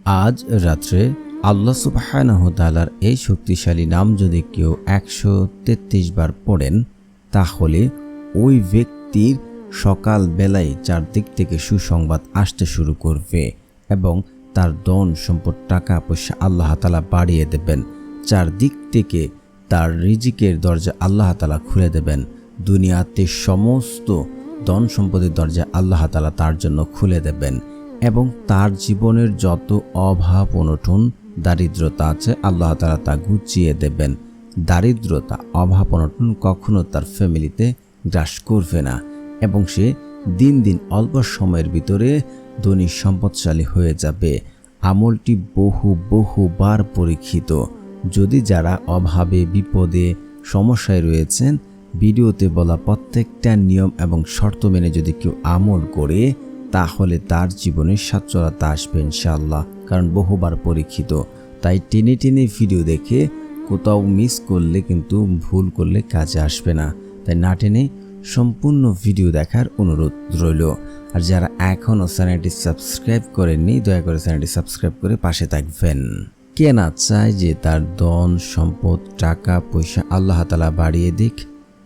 আজ রাত্রে আল্লাহ সুবহানাহু ওয়া তাআলার এই শক্তিশালী নাম যদি কেউ 133 বার পড়েন, তাহলে ওই ব্যক্তির সকাল বেলায় চারদিক থেকে সুসংবাদ আসতে শুরু করবে এবং তার ধন সম্পদ টাকা পয়সা আল্লাহ তাআলা বাড়িয়ে দেবেন। চারদিক থেকে তার রিজিকের দরজা আল্লাহ তাআলা খুলে দেবেন। দুনিয়াতে সমস্ত ধন সম্পদের দরজা আল্লাহ তাআলা তার জন্য খুলে দেবেন এবং তার জীবনের যত অভাব অনটন দারিদ্রতা আছে আল্লাহ তাআলা তা ঘুচিয়ে দেবেন। দারিদ্রতা অভাব অনটন কখনো তার ফ্যামিলিতে গ্রাস করবে না এবং সে দিন দিন অল্প সময়ের ভিতরে ধনী সম্পদশালী হয়ে যাবে। আমলটি বহুবার পরীক্ষিত। যদি যারা অভাবে বিপদে সমস্যায় রয়েছেন, ভিডিওতে বলা প্রত্যেকটা নিয়ম এবং শর্ত মেনে যদি কেউ আমল করে, তাহলে তার জীবনে সচ্ছলতা আসবে ইনশাআল্লাহ। কারণ বহুবার পরীক্ষিত। তাই টেনে টেনে ভিডিও দেখে কোথাও মিস করলে কিন্তু ভুল করলে কাজে আসবে না। তাই না টেনে সম্পূর্ণ ভিডিও দেখার অনুরোধ রইল। আর যারা এখনও চ্যানেলটি সাবস্ক্রাইব করেননি, দয়া করে চ্যানেলটি সাবস্ক্রাইব করে পাশে থাকবেন। কে না চায় যে তার ধন সম্পদ টাকা পয়সা আল্লাহ তাআলা বাড়িয়ে দিক?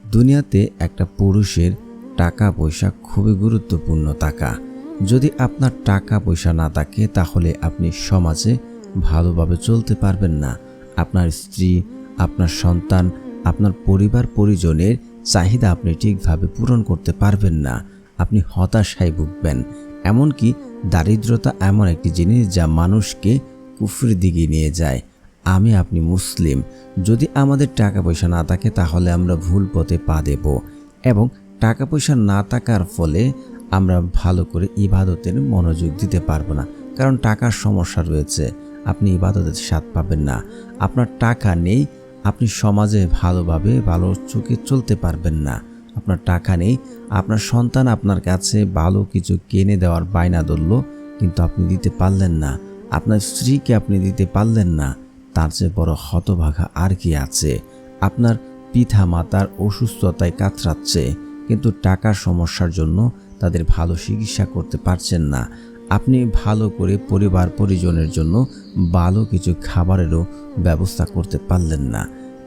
দুনিয়াতে একটা পুরুষের টাকা পয়সা খুবই গুরুত্বপূর্ণ। টাকা যদি আপনার টাকা পয়সা না থাকে, তাহলে আপনি সমাজে ভালোভাবে চলতে পারবেন না। আপনার স্ত্রী, আপনার সন্তান, আপনার পরিবার পরিজনের চাহিদা আপনি ঠিকভাবে পূরণ করতে পারবেন না। আপনি হতাশায় ভুগবেন। এমনকি দারিদ্রতা এমন একটি জিনিস যা মানুষকে কুফরির দিকে নিয়ে যায়। আপনি মুসলিম, যদি আমাদের টাকা পয়সা না থাকে, তাহলে আমরা ভুল পথে পা দেব এবং টাকা পয়সা না থাকার ফলে আমরা ভালো করে ইবাদতের মনোযোগ দিতে পারবো না। কারণ টাকার সমস্যা রয়েছে, আপনি ইবাদতের স্বাদ পাবেন না। আপনার টাকা নেই, আপনি সমাজে ভালোভাবে ভালো চোখে চলতে পারবেন না। আপনার টাকা নেই, আপনার সন্তান আপনার কাছে ভালো কিছু কিনে দেওয়ার বায়না ধরল, কিন্তু আপনি দিতে পারলেন না। আপনার স্ত্রীকে আপনি দিতে পারলেন না। তার চেয়ে বড় হতভাগা আর কি আছে? আপনার পিতা মাতার অসুস্থতায় কাতরাচ্ছে, কিন্তু টাকার সমস্যার জন্য তাদের ভালো চিকিৎসা করতে পারছেন না। আপনি ভালো করে পরিবার পরিজনের জন্য ভালো কিছু খাবারেরও ব্যবস্থা করতে পারলেন না।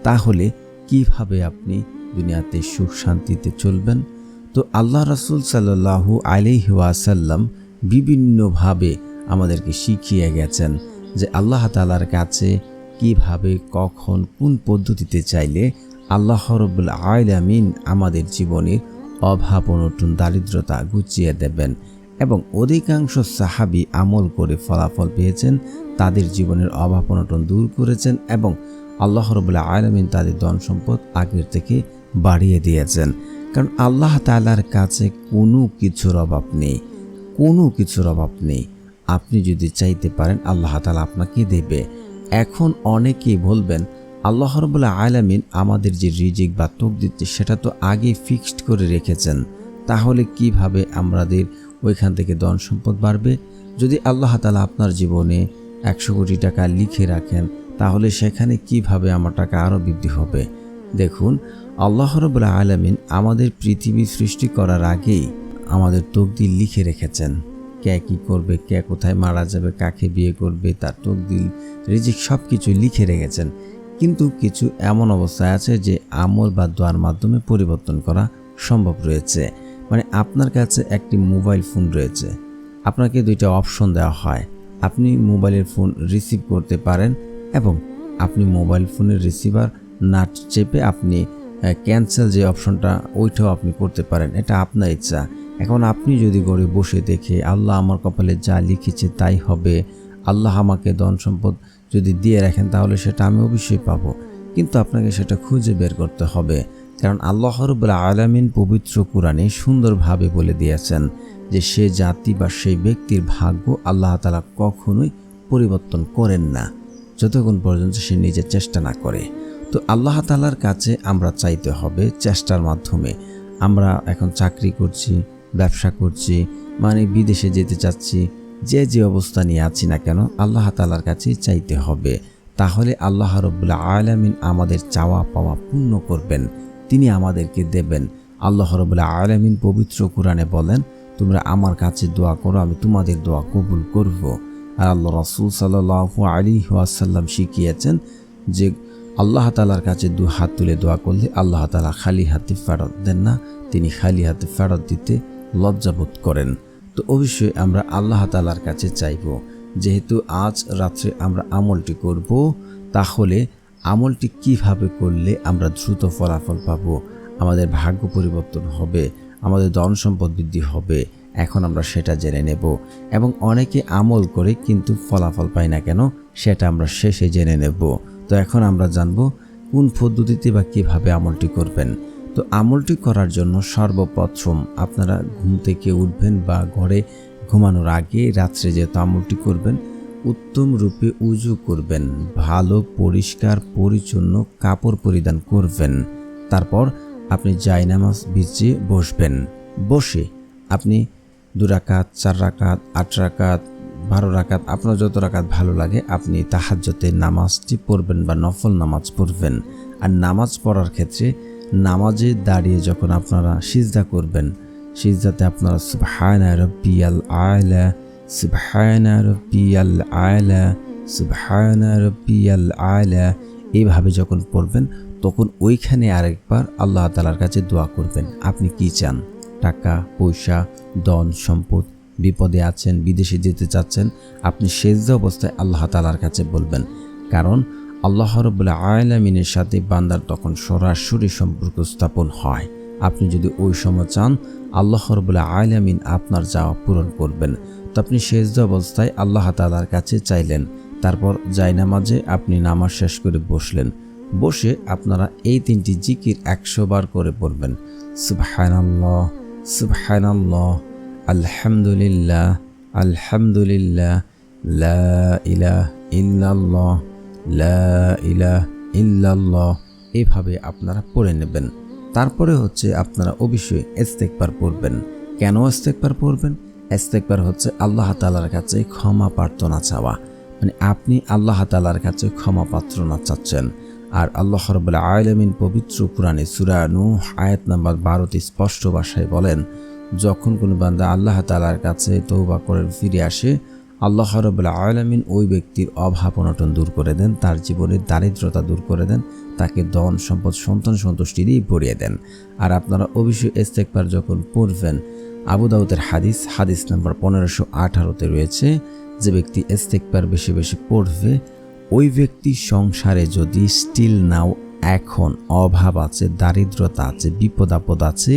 তাহলে কিভাবে আপনি দুনিয়াতে সুখ শান্তিতে চলবেন? তো আল্লাহ রাসূল সাল্লাল্লাহু আলাইহি ওয়াসাল্লাম বিভিন্নভাবে আমাদেরকে শিখিয়ে গেছেন যে আল্লাহ তাআলার কাছে কিভাবে, কখন, কোন পদ্ধতিতে চাইলে আল্লাহ রাব্বুল আলামিন আমাদের জীবনের অভাব অনটন দারিদ্রতা ঘুচিয়ে দেবেন। এবং অধিকাংশ সাহাবী আমল করে ফলাফল পেয়েছেন, তাদের জীবনের অভাব অনটন দূর করেছেন এবং আল্লাহ রাব্বুল আলামিন তাদের ধন সম্পদ আগের থেকে বাড়িয়ে দিয়েছেন। কারণ আল্লাহ তাআলার কাছে কোনো কিছুর অভাব নেই, কোনো কিছুর অভাব নেই। আপনি যদি চাইতে পারেন, আল্লাহ তাআলা আপনাকে দেবে। এখন অনেকেই বলবেন, আল্লাহ রাব্বুল আলামিন আমাদের যে রিজিক বা তকদির সেটা তো আগে ফিক্সড করে রেখেছেন, তাহলে কিভাবে আমাদের ওইখান থেকে ধন সম্পদ বাড়বে? যদি আল্লাহ তাআলা আপনার জীবনে 100 কোটি টাকা লিখে রাখেন, তাহলে সেখানে কিভাবে আমার টাকা আরও বৃদ্ধি হবে? দেখুন, আল্লাহ রাব্বুল আলামিন আমাদের পৃথিবী সৃষ্টি করার আগেই আমাদের তকদির লিখে রেখেছেন। কে কী করবে, কে কোথায় মারা যাবে, কাকে বিয়ে করবে, তার তকদির রিজিক সব কিছু লিখে রেখেছেন। কিন্তু কিছু এমন অবস্থায় আছে যে আমল বা দোয়ার মাধ্যমে পরিবর্তন করা সম্ভব রয়েছে। মানে আপনার কাছে একটি মোবাইল ফোন রয়েছে, আপনাকে 2টা অপশন দেওয়া হয়। আপনি মোবাইলের ফোন রিসিভ করতে পারেন এবং আপনি মোবাইল ফোনের রিসিভার না চেপে আপনি ক্যান্সেল যে অপশনটা, ওইটাও আপনি করতে পারেন। এটা আপনার ইচ্ছা। এখন আপনি যদি ঘরে বসে দেখে আল্লাহ আমার কপালে যা লিখেছে তাই হবে, আল্লাহ আমাকে ধন সম্পদ যদি দিয়ে রাখেন, তাহলে সেটা আমি অবশ্যই পাবো। কিন্তু আপনাকে সেটা খুঁজে বের করতে হবে। কারণ আল্লাহ রাব্বুল আলামিন পবিত্র কোরআনে সুন্দরভাবে বলে দিয়েছেন যে সে জাতি বা সেই ব্যক্তির ভাগ্য আল্লাহ তাআলা কখনোই পরিবর্তন করেন না, যতক্ষণ পর্যন্ত সে নিজের চেষ্টা না করে। তো আল্লাহ তাআলার কাছে আমরা চাইতে হবে চেষ্টার মাধ্যমে। আমরা এখন চাকরি করছি, ব্যবসা করছি, মানে বিদেশে যেতে চাচ্ছি, যে অবস্থা নিয়ে আছি না কেন, আল্লাহ তাআলার কাছেই চাইতে হবে। তাহলে আল্লাহ রাব্বুল আলামিন আমাদের চাওয়া পাওয়া পূর্ণ করবেন, তিনি আমাদেরকে দেবেন। আল্লাহ রাব্বুল আলামিন পবিত্র কোরআনে বলেন, তোমরা আমার কাছে দোয়া করো, আমি তোমাদের দোয়া কবুল করব। আর আল্লাহ রাসূল সাল্লাল্লাহু আলাইহি ওয়াসাল্লাম শিখিয়েছেন যে আল্লাহ তাআলার কাছে দু হাত তুলে দোয়া করলে আল্লাহ তাআলা খালি হাতে ফেরত দেন না, তিনি খালি হাতে ফেরত দিতে লজ্জাবোধ করেন। তো অবশ্যই আমরা আল্লাহ তাআলার কাছে চাইব। যেহেতু আজ রাত্রে আমরা আমলটি করব, তাহলে আমলটি কিভাবে করলে আমরা দ্রুত ফলাফল পাব, আমাদের ভাগ্য পরিবর্তন হবে, আমাদের ধন সম্পদ বৃদ্ধি হবে, এখন আমরা সেটা জেনে নেব। এবং অনেকে আমল করে কিন্তু ফলাফল পায় না কেন, সেটা আমরা শেষে জেনে নেব। তো এখন আমরা জানব কোন পদ্ধতিতে বা কিভাবে আমলটি করবেন। তো আমলটি করার জন্য সর্বপ্রথম আপনারা ঘুম থেকে উঠবেন বা ঘরে ঘুমানোর আগে রাত্রে যেহেতু আমলটি করবেন, উত্তম রূপে উজু করবেন, ভালো পরিষ্কার পরিচ্ছন্ন কাপড় পরিধান করবেন। তারপর আপনি জায়নামাজ বিছিয়ে বসবেন। বসে আপনি 2 রাকাত, 4 রাকাত, 8 রাকাত, 12 রাকাত, আপনার যত রাকাত ভালো লাগে আপনি তাহাজ্জুদের নামাজটি পড়বেন বা নফল নামাজ পড়বেন। আর নামাজ পড়ার ক্ষেত্রে নামাজে দাঁড়িয়ে যখন আপনারা সিজদা করবেন, সিজদাতে আপনারা সুবহানা রাব্বিয়াল আ'লা, সুবহানা রাব্বিয়াল আ'লা, সুবহানা রাব্বিয়াল আ'লা এইভাবে যখন পড়বেন, তখন ওইখানে আরেকবার আল্লাহ তাআলার কাছে দোয়া করবেন। আপনি কি চান? টাকা পয়সা, ধন সম্পদ, বিপদে আছেন, বিদেশে যেতে চাচ্ছেন, আপনি সেজদা অবস্থায় আল্লাহ তাআলার কাছে বলবেন। কারণ আল্লাহ রাব্বুল আলামিনের সাথে বান্দার তখন সরাসরি সম্পর্ক স্থাপন হয়। আপনি যদি ওই সময় চান আল্লাহ রাব্বুল আলামিন আপনার চাওয়া পূরণ করবেন। তো আপনি সেজদা অবস্থায় আল্লাহ তাআলার কাছে চাইলেন। তারপর জায়নামাজে আপনি নামাজ শেষ করে বসলেন। বসে আপনারা এই 3টি জিকির 100 বার করে পড়বেন। সুবহানাল্লাহ, সুবহানাল্লাহ, আলহামদুলিল্লাহ, আলহামদুলিল্লাহ, লা ইলাহা ইল্লাল্লাহ, লা ইলাহা ইল্লাল্লাহ এভাবে আপনারা পড়ে নেবেন। তারপরে হচ্ছে আপনারা অবশ্যই ইস্তেগফার পড়বেন। কেন ইস্তেগফার পড়বেন? ইস্তেগফার হচ্ছে আল্লাহ তাআলার কাছে ক্ষমা প্রার্থনা চাওয়া, মানে আপনি আল্লাহ তাআলার কাছে ক্ষমা প্রার্থনা চাচ্ছেন। আর আল্লাহ রাব্বুল আলামিন পবিত্র কোরআনে সূরা নূহ আয়াত নাম্বার 12তে স্পষ্ট ভাষায় বলেন, যখন কোনো বান্দা আল্লাহ তাআলার কাছে তওবা করে ফিরে আসে, আল্লাহ রাব্বুল আলামিন ওই ব্যক্তির অভাব অনটন দূর করে দেন, তার জীবনের দারিদ্রতা দূর করে দেন, তাকে ধন সম্পদ সন্তান সন্তুষ্টি দিয়ে ভরিয়ে দেন। আর আপনারা অবশ্যই ইস্তেগফার যখন পড়বেন, আবু দাউদের হাদিস নাম্বার 1518তে রয়েছে, যে ব্যক্তি ইস্তেগফার বেশি বেশি পড়বে, ওই ব্যক্তি সংসারে যদি স্টিল নাও এখন অভাব আছে, দারিদ্রতা আছে, বিপদ আপদ আছে,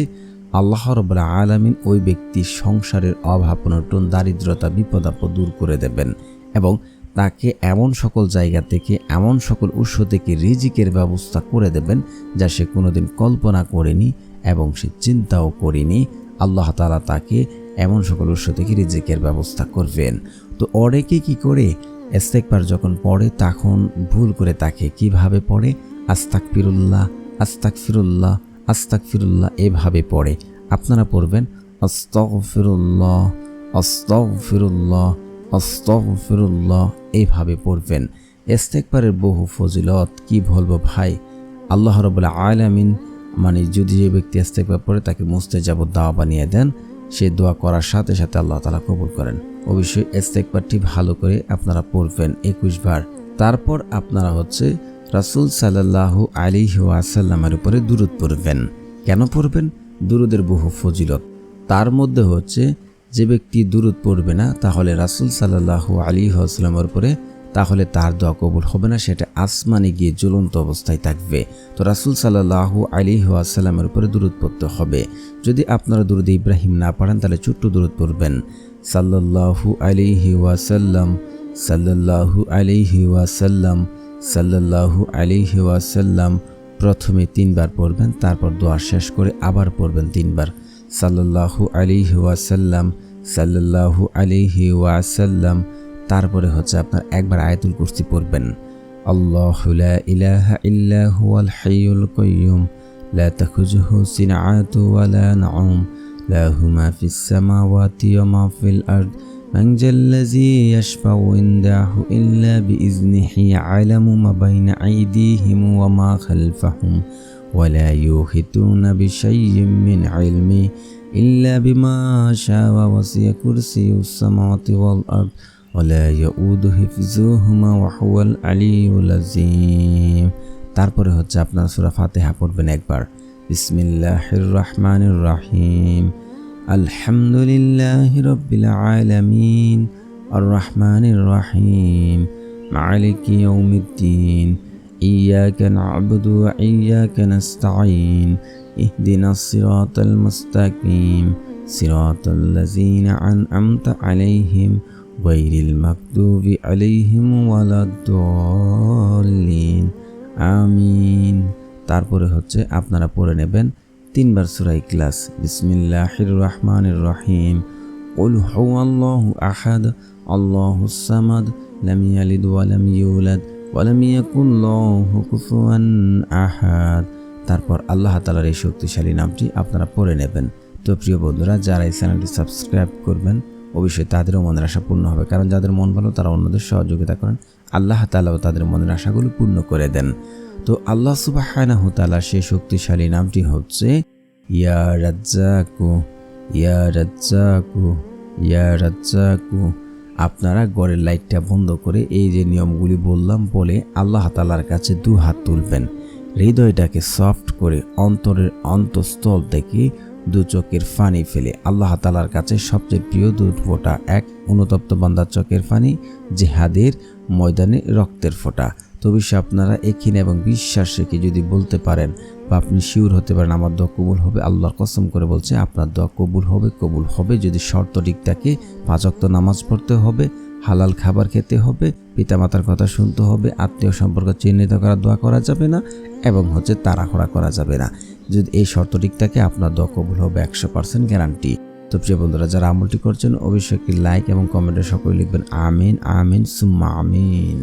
আল্লাহ রাব্বুল আলামিন ওই ব্যক্তির সংসারের অভাব অনটন, দারিদ্রতা, বিপদ আপদ দূর করে দেবেন এবং তাকে এমন সকল জায়গা থেকে, এমন সকল উৎস থেকে রিজিকের ব্যবস্থা করে দেবেন যা সে কোনোদিন কল্পনা করেনি এবং সে চিন্তাও করেনি। আল্লাহ তাআলা তাকে এমন সকল উৎস থেকে রিজিকের ব্যবস্থা করবেন। তো অনেকে কি করে ইস্তেগফার যখন পড়ে তখন ভুল করে তাকে কিভাবে পড়ে, আস্তাগফিরুল্লাহ, আস্তাগফিরুল্লাহ, আস্তাগফিরুল্লাহ এভাবে পড়ে। আপনারা পড়বেন আস্তাগফিরুল্লাহ, আস্তাগফিরুল্লাহ, আস্তাগফিরুল্লাহ এইভাবে পড়বেন। ইস্তেগফারের বহু ফজিলত কি বলবো ভাই। আল্লাহ রাব্বুল আলামিন মানে যদি যে ব্যক্তি ইস্তেগফার পড়ে তাকে মুস্তাজাবুদ দাওয়া বানিয়ে দেন, সে দোয়া করার সাথে সাথে আল্লাহ তাআলা কবুল করেন। অবশ্যই ইস্তেগফারটি ভালো করে আপনারা পড়বেন 21 বার। তারপর আপনারা হচ্ছে রাসূল সাল্লাল্লাহু আলাইহি ওয়াসাল্লামের উপরে দুরূদ পড়বেন। কেন পড়বেন? দুরূদের বহু ফজিলত। তার মধ্যে হচ্ছে যে ব্যক্তি দুরূদ পড়বে না, তাহলে রাসূল সাল্লাল্লাহু আলাইহি ওয়াসাল্লামের উপরে, তাহলে তার দোয়া কবুল হবে না, সেটা আসমানে গিয়ে জ্বলন্ত অবস্থায় থাকবে। তো রাসূল সাল্লাল্লাহু আলাইহি ওয়াসাল্লামের উপরে দুরূদ পড়তে হবে। যদি আপনারা দুরূদ ইব্রাহিম না পড়েন তাহলে ছোট্ট দুরূদ পড়বেন, সাল্লাল্লাহু আলাইহি ওয়াসাল্লাম, সাল্লাল্লাহু আলাইহি ওয়াসাল্লাম, সাল্লাল্লাহু আলাইহি ওয়াসাল্লাম। প্রথমে 3 বার পড়বেন, তারপর দোয়া শেষ করে আবার পড়বেন 3 বার, সাল্লাল্লাহু আলাইহি ওয়াসাল্লাম, সাল্লাল্লাহু আলাইহি ওয়াসাল্লাম। তারপরে হচ্ছে আপনার একবার আয়াতুল কুরসি পড়বেন, আল্লাহু লা ইলাহা ইল্লা হুয়াল হাইয়ুল কাইয়্যুম লা তাখুযুহু সিনআতু ওয়া লা নাউম লাহু মা ফিস সামাওয়াতি ওয়া মা ফিল আরদ মান জাল্লাযী ইয়াশফাউ ইনদাহু ইল্লা বিইজনিহি ইয়া'লামু মা বাইনা আইদিহিম ওয়া মা খালফাহুম ওয়া লা ইউহিতুনা বিশাইই্যিন মিন ইলমিহি ইল্লা বিমা শাআ ওয়া ওয়াসি'a কুরসিয়ুস সামাওয়াতি ওয়াল আরদ ওয়ালা ইয়াউদু হিফযুহুমা ওয়া হুয়াল আলিয়্যুল আযীম। তারপরে হচ্ছে আপনারা সূরা ফাতিহা পড়বেন একবার। বিসমিল্লাহির রহমানির রহিম। আলহামদুলিল্লাহি রাব্বিল আলামিন আর রহমানির রহিম মালিকি ইয়াউমিদ্দিন ইয়াকা না'বুদু ওয়া ইয়াকা নাস্তাঈন ইহদিনাস সিরাতাল মুস্তাকিম সিরাতাল লাযীনা আন'আমতা আলাইহিম গায়রিল মাগদুবি আলাইহিম ওয়ালাদ-দাল্লিন আমিন। তারপরে হচ্ছে আপনারা পড়ে নেবেন 3 বার সূরা ইখলাস। বিসমিল্লাহির রহমানির রহিম। কুল হুয়াল্লাহু আহাদ আল্লাহুস সামাদ লাম ইয়ালিদ ওয়া লাম ইউলাদ ওয়া লাম ইয়াকুল লাহু কুফুয়ান আহাদ। তারপর আল্লাহ তাআলার এই শক্তিশালী নামটি আপনারা পড়ে নেবেন। তো প্রিয় বন্ধুরা, যারা এই চ্যানেলটি সাবস্ক্রাইব করবেন অবশ্যই তাদেরও মনের আশা পূর্ণ হবে, কারণ যাদের মন ভালো তারা অন্যদের সহযোগিতা করেন, আল্লাহ তাআলাও তাদের মনের আশাগুলো পূর্ণ করে দেন। তো আল্লাহ সুবহানাহু তাআলার সেই শক্তিশালী নামটি হচ্ছে ইয়া রাজ্জাকু, ইয়া রাজ্জাকু, ইয়া রাজ্জাকু। আপনারা ঘরের লাইটটা বন্ধ করে এই যে নিয়মগুলি বললাম বলে আল্লাহ তাআলার কাছে 2 হাত তুলবেন। হৃদয়টাকে সফট করে অন্তরের অন্তঃস্থল থেকে 2 চোখের পানি ফেলে আল্লাহ তাআলার কাছে সবচেয়ে প্রিয় 2 ফোঁটা, এক অনুতপ্ত বান্দার চোখের পানি, জিহাদের ময়দানে রক্তের ফোঁটা। তো অবশ্যই আপনারা এখিন এবং বিশ্বাস রেখে যদি বলতে পারেন বা আপনি শিওর হতে পারেন আমার দোয়া কবুল হবে, আল্লাহর কসম করে বলছে আপনার দোয়া কবুল হবে। কবুল হবে যদি শর্ত ঠিক থাকে, 5 ওয়াক্ত নামাজ পড়তে হবে, হালাল খাবার খেতে হবে, পিতামাতার কথা শুনতে হবে, আত্মীয় সম্পর্ক চিহ্নিত করা দোয়া করা যাবে না এবং হচ্ছে তাড়াহুড়া করা যাবে না। যদি এই শর্ত ঠিক থাকে আপনার দোয়া কবুল হবে 100% গ্যারান্টি। তো প্রিয় বন্ধুরা, যারা আমলটি করছেন অবশ্যই একটি লাইক এবং কমেন্টে সকলে লিখবেন আমিন আমিন সুম্মা আমিন।